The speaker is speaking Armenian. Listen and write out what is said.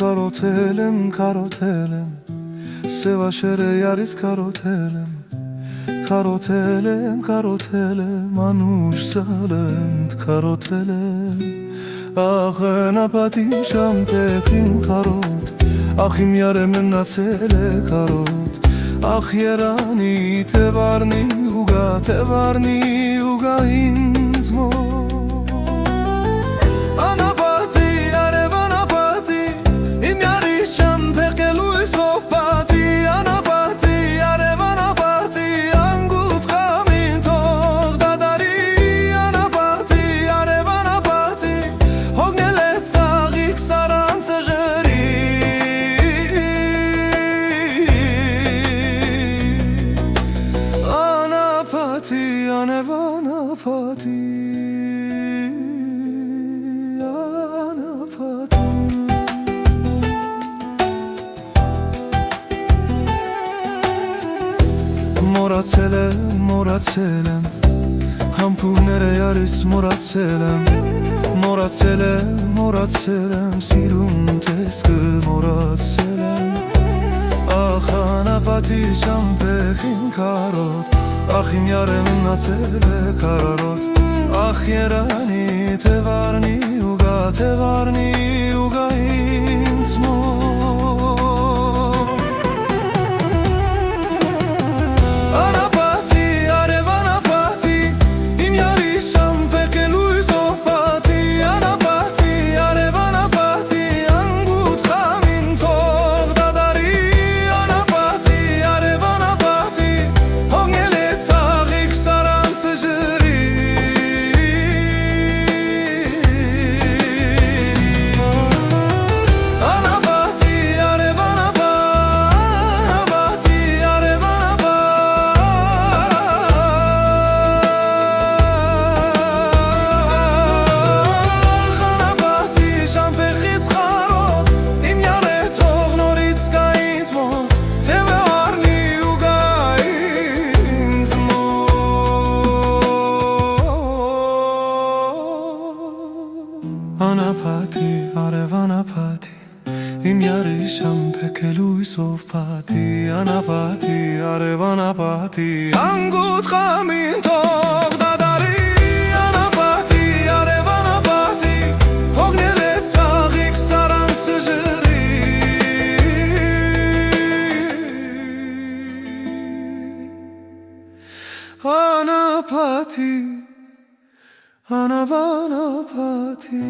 Քարոթել եմ Սևաշերը յարից քարոթել եմ Անուշ սալըմդ քարոթել եմ Ախ նապատի շամտեքին քարոթ Ախ իմ յարը մնացել է քարոթ Ախ երանի թևարնի ուգա ինձ մոտ Անապատի արև անապատի Իմ յարի շամտեքելու իսով պատի Անապատի արև անապատի Անգուտ խամին թող դադարի Անապատի արև անապատի Հոգնել է ծաղիկ սարանցը ժրի Անապատի անև անապատի Մորացել եմ Համբուրները յարիս մորացել եմ Սիրուն տեսքը մորացել եմ Ախ անապատի շամպեքին քարոտ Ախ իմ յարը մնացել է քարոտ Ախ երանի թևարնի ուգա ինձ մոտ Անապատի արև անապատի Իմ յարի շամպեքելու իսով պատի Անապատի արև անապատի Անգուտ խամին թող դադարի Անապատի արև անապատի Հոգնել է ծաղիկ սարանցը ժրի Անապատի արև անապատի արև Անապատի շամպեքից խարոտ Իմ յարը թող նորից գա ինձ մոտ Թևը առնի ու գա ինձ մոտ Անապատի արև անապատի Իմ յարի շամպեքելու իսով պատի Անապատի արև անապատի Անգուտ խամին թող դադարի Անապատի արև անապատի Հոգնել է ծաղիկ սարանցը ժրի Անապատի անապատի